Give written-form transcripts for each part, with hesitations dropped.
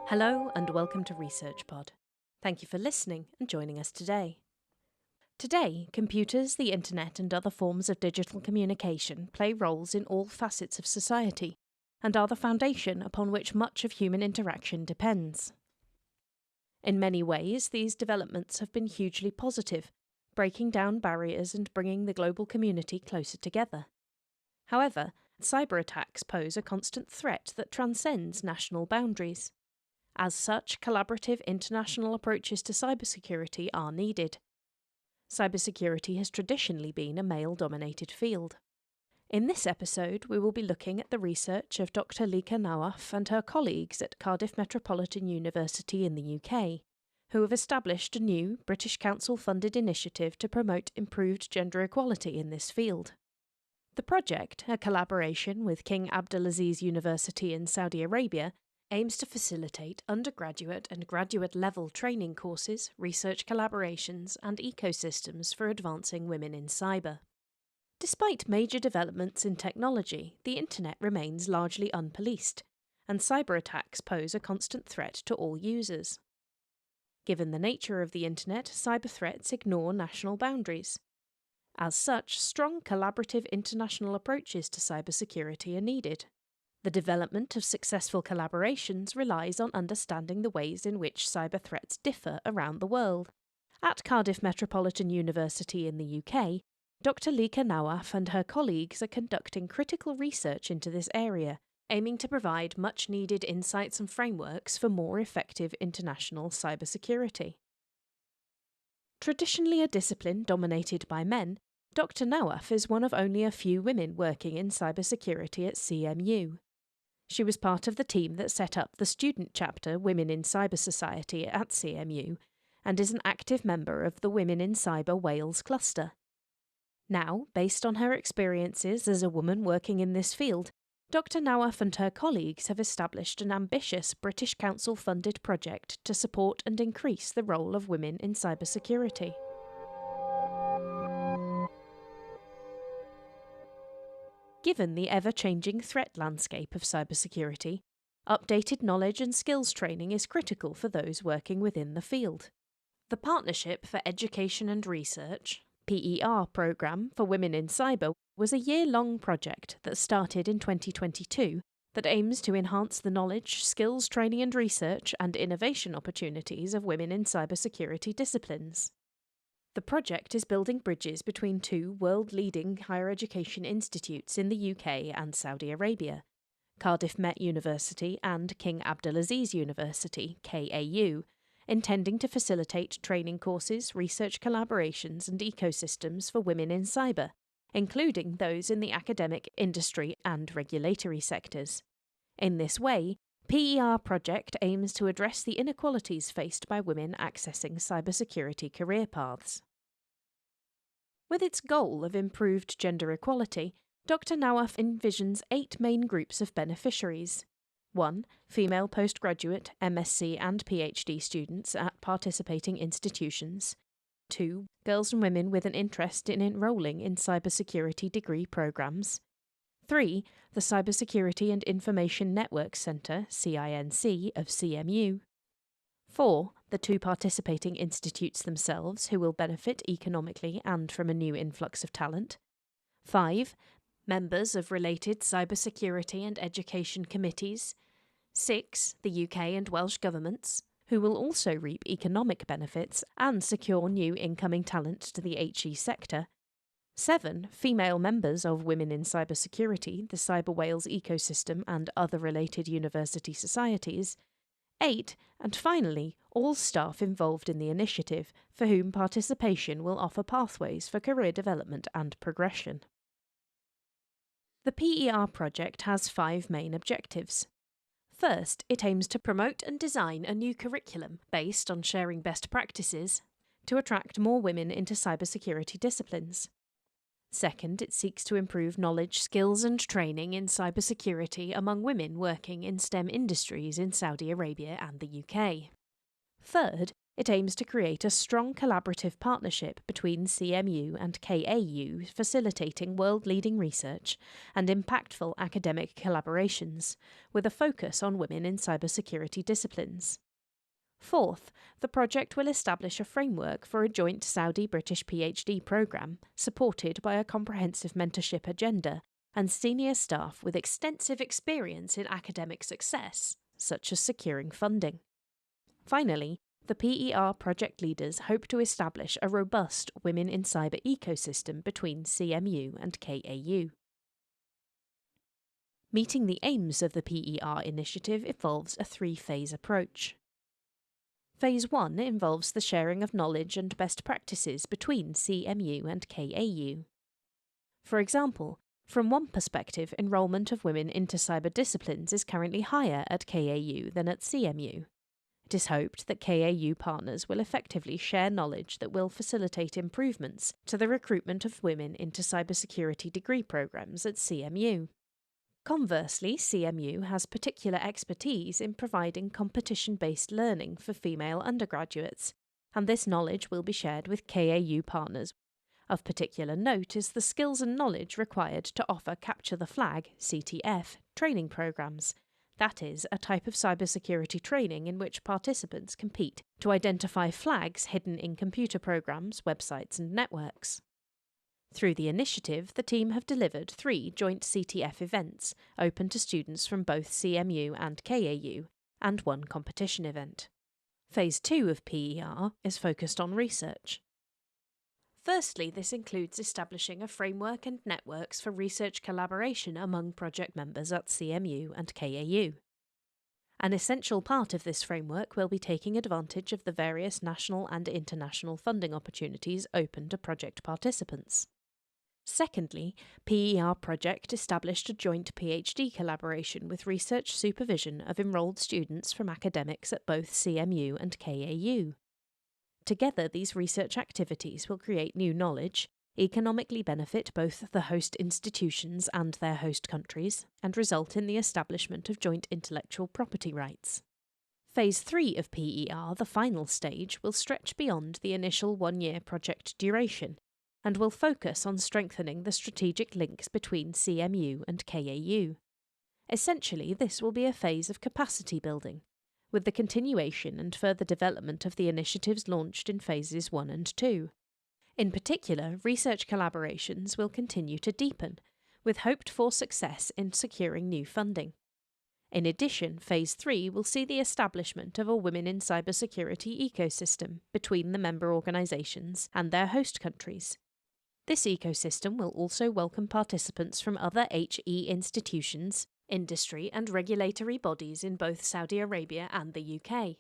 Hello and welcome to ResearchPod. Thank you for listening and joining us today. Today, computers, the internet and other forms of digital communication play roles in all facets of society and are the foundation upon which much of human interaction depends. In many ways, these developments have been hugely positive, breaking down barriers and bringing the global community closer together. However, cyber attacks pose a constant threat that transcends national boundaries. As such, collaborative international approaches to cybersecurity are needed. Cybersecurity has traditionally been a male-dominated field. In this episode, we will be looking at the research of Dr. Liqaa Nawaf and her colleagues at Cardif Metropolitan University in the UK, who have established a new British Council-funded initiative to promote improved gender equality in this field. The project, a collaboration with King Abdulaziz University in Saudi Arabia, aims to facilitate undergraduate and graduate-level training courses, research collaborations and ecosystems for advancing women in cyber. Despite major developments in technology, the internet remains largely unpoliced, and cyber attacks pose a constant threat to all users. Given the nature of the internet, cyber threats ignore national boundaries. As such, strong collaborative international approaches to cybersecurity are needed. The development of successful collaborations relies on understanding the ways in which cyber threats differ around the world. At Cardif Metropolitan University in the UK, Dr. Liqaa Nawaf and her colleagues are conducting critical research into this area, aiming to provide much-needed insights and frameworks for more effective international cybersecurity. Traditionally a discipline dominated by men, Dr. Nawaf is one of only a few women working in cybersecurity at CMU. She was part of the team that set up the student chapter Women in Cyber Society at CMU and is an active member of the Women in Cyber Wales cluster. Now, based on her experiences as a woman working in this field, Dr. Nawaf and her colleagues have established an ambitious British Council-funded project to support and increase the role of women in cybersecurity. Given the ever-changing threat landscape of cybersecurity, updated knowledge and skills training is critical for those working within the field. The Partnership for Education and Research (PER) programme for Women in Cyber was a year-long project that started in 2022 that aims to enhance the knowledge, skills training and research and innovation opportunities of women in cybersecurity disciplines. The project is building bridges between two world-leading higher education institutes in the UK and Saudi Arabia, Cardif Met University and King Abdulaziz University, KAU, intending to facilitate training courses, research collaborations and ecosystems for women in cyber, including those in the academic, industry and regulatory sectors. In this way, PER project aims to address the inequalities faced by women accessing cybersecurity career paths. With its goal of improved gender equality, Dr. Nawaf envisions 8 main groups of beneficiaries. 1. Female postgraduate, MSc and PhD students at participating institutions. 2. Girls and women with an interest in enrolling in cybersecurity degree programs. 3. The Cybersecurity and Information Network Centre, CINC, of CMU. 4. The 2 participating institutes themselves who will benefit economically and from a new influx of talent. 5. Members of related cybersecurity and education committees. 6. The UK and Welsh governments, who will also reap economic benefits and secure new incoming talent to the HE sector. 7. Female members of Women in Cybersecurity, the Cyber Wales ecosystem and other related university societies. 8. And finally, all staff involved in the initiative, for whom participation will offer pathways for career development and progression. The PER project has 5 main objectives. First, it aims to promote and design a new curriculum based on sharing best practices to attract more women into cybersecurity disciplines. Second, it seeks to improve knowledge, skills and training in cybersecurity among women working in STEM industries in Saudi Arabia and the UK. Third, It aims to create a strong collaborative partnership between CMU and KAU, facilitating world-leading research and impactful academic collaborations, with a focus on women in cybersecurity disciplines. Fourth, the project will establish a framework for a joint Saudi-British PhD programme, supported by a comprehensive mentorship agenda and senior staff with extensive experience in academic success, such as securing funding. Finally, the PER project leaders hope to establish a robust Women in Cyber ecosystem between CMU and KAU. Meeting the aims of the PER initiative involves a three-phase approach. Phase 1 involves the sharing of knowledge and best practices between CMU and KAU. For example, from one perspective, enrolment of women into cyber disciplines is currently higher at KAU than at CMU. It is hoped that KAU partners will effectively share knowledge that will facilitate improvements to the recruitment of women into cybersecurity degree programs at CMU. Conversely, CMU has particular expertise in providing competition-based learning for female undergraduates, and this knowledge will be shared with KAU partners. Of particular note is the skills and knowledge required to offer Capture the Flag (CTF) training programs. That is, a type of cybersecurity training in which participants compete to identify flags hidden in computer programs, websites and networks. Through the initiative, the team have delivered 3 joint CTF events, open to students from both CMU and KAU, and 1 competition event. Phase 2 of PER is focused on research. Firstly, this includes establishing a framework and networks for research collaboration among project members at CMU and KAU. An essential part of this framework will be taking advantage of the various national and international funding opportunities open to project participants. Secondly, PER project established a joint PhD collaboration with research supervision of enrolled students from academics at both CMU and KAU. Together, these research activities will create new knowledge, economically benefit both the host institutions and their host countries, and result in the establishment of joint intellectual property rights. Phase 3 of PER, the final stage, will stretch beyond the initial 1-year project duration, and will focus on strengthening the strategic links between CMU and KAU. Essentially, this will be a phase of capacity building, with the continuation and further development of the initiatives launched in phases 1 and 2. In particular, research collaborations will continue to deepen, with hoped-for success in securing new funding. In addition, Phase 3 will see the establishment of a Women in Cybersecurity ecosystem between the member organisations and their host countries. This ecosystem will also welcome participants from other HE institutions, industry and regulatory bodies in both Saudi Arabia and the UK.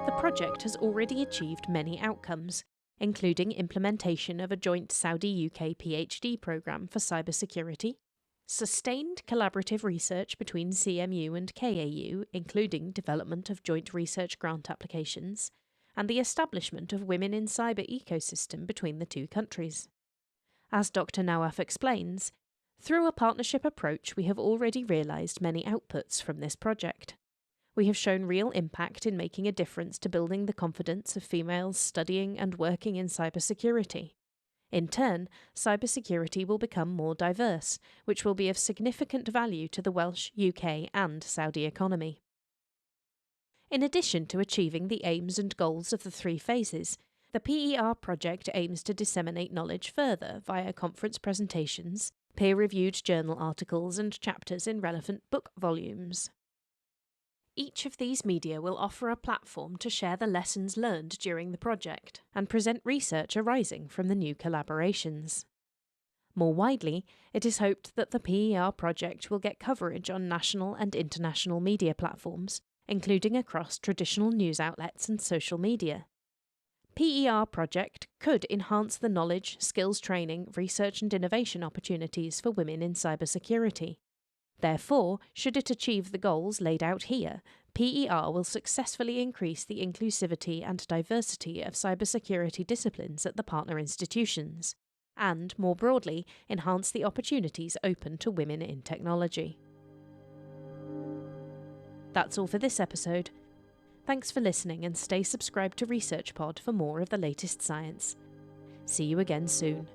The project has already achieved many outcomes, including implementation of a joint Saudi-UK PhD programme for cybersecurity, sustained collaborative research between CMU and KAU, including development of joint research grant applications, and the establishment of Women in Cyber ecosystem between the two countries. As Dr. Nawaf explains, through a partnership approach we have already realised many outputs from this project. We have shown real impact in making a difference to building the confidence of females studying and working in cybersecurity. In turn, cybersecurity will become more diverse, which will be of significant value to the Welsh, UK and Saudi economy. In addition to achieving the aims and goals of the 3 phases, the PER project aims to disseminate knowledge further via conference presentations, peer-reviewed journal articles and chapters in relevant book volumes. Each of these media will offer a platform to share the lessons learned during the project and present research arising from the new collaborations. More widely, it is hoped that the PER project will get coverage on national and international media platforms, including across traditional news outlets and social media. PER project could enhance the knowledge, skills training, research and innovation opportunities for women in cybersecurity. Therefore, should it achieve the goals laid out here, PER will successfully increase the inclusivity and diversity of cybersecurity disciplines at the partner institutions, and, more broadly, enhance the opportunities open to women in technology. That's all for this episode. Thanks for listening, and stay subscribed to ResearchPod for more of the latest science. See you again soon.